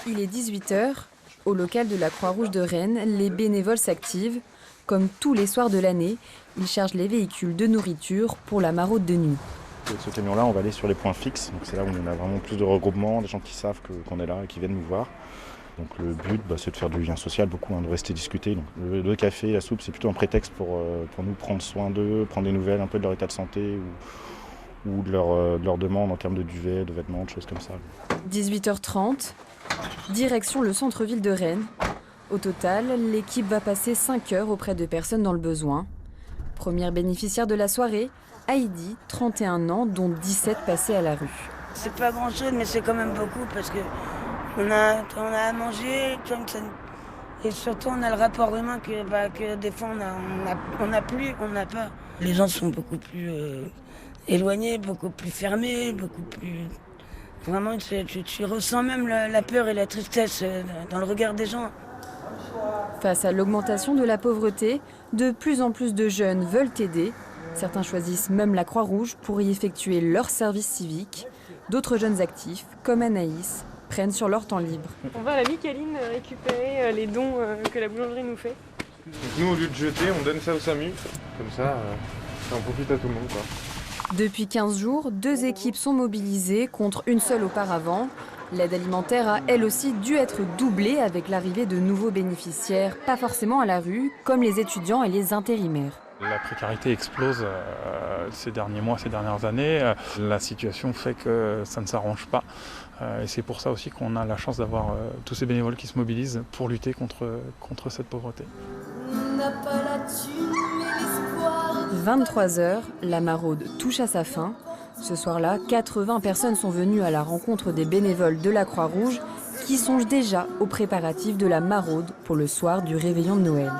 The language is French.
Il est 18 h. Au local de la Croix-Rouge de Rennes, les bénévoles s'activent. Comme tous les soirs de l'année, ils chargent les véhicules de nourriture pour la maraude de nuit. Avec ce camion-là, on va aller sur les points fixes. Donc c'est là où on a vraiment plus de regroupement, des gens qui savent qu'on est là et qui viennent nous voir. Donc le but, c'est de faire du lien social, beaucoup, de rester discuter. Donc, le café, la soupe, c'est plutôt un prétexte pour nous prendre soin d'eux, prendre des nouvelles un peu de leur état de santé ou de leur demande en termes de duvet, de vêtements, de choses comme ça. 18 h 30, direction le centre-ville de Rennes. Au total, l'équipe va passer 5 heures auprès de personnes dans le besoin. Première bénéficiaire de la soirée, Heidi, 31 ans, dont 17 passés à la rue. C'est pas grand-chose, mais c'est quand même beaucoup parce que on a à manger, et surtout on a le rapport humain que des fois on n'a pas. Les gens sont beaucoup plus éloignés, beaucoup plus fermés, beaucoup plus... Vraiment, tu ressens même la peur et la tristesse dans le regard des gens. Face à l'augmentation de la pauvreté, de plus en plus de jeunes veulent aider. Certains choisissent même la Croix-Rouge pour y effectuer leur service civique. D'autres jeunes actifs, comme Anaïs, prennent sur leur temps libre. On va à la Micaline récupérer les dons que la boulangerie nous fait. Donc nous, au lieu de jeter, on donne ça au SAMU. Comme ça en profite à tout le monde, quoi. Depuis 15 jours, 2 équipes sont mobilisées contre une seule auparavant. L'aide alimentaire a elle aussi dû être doublée avec l'arrivée de nouveaux bénéficiaires, pas forcément à la rue, comme les étudiants et les intérimaires. La précarité explose ces derniers mois, ces dernières années. La situation fait que ça ne s'arrange pas. Et c'est pour ça aussi qu'on a la chance d'avoir tous ces bénévoles qui se mobilisent pour lutter contre cette pauvreté. 23 h, la maraude touche à sa fin. Ce soir-là, 80 personnes sont venues à la rencontre des bénévoles de la Croix-Rouge qui songent déjà aux préparatifs de la maraude pour le soir du réveillon de Noël.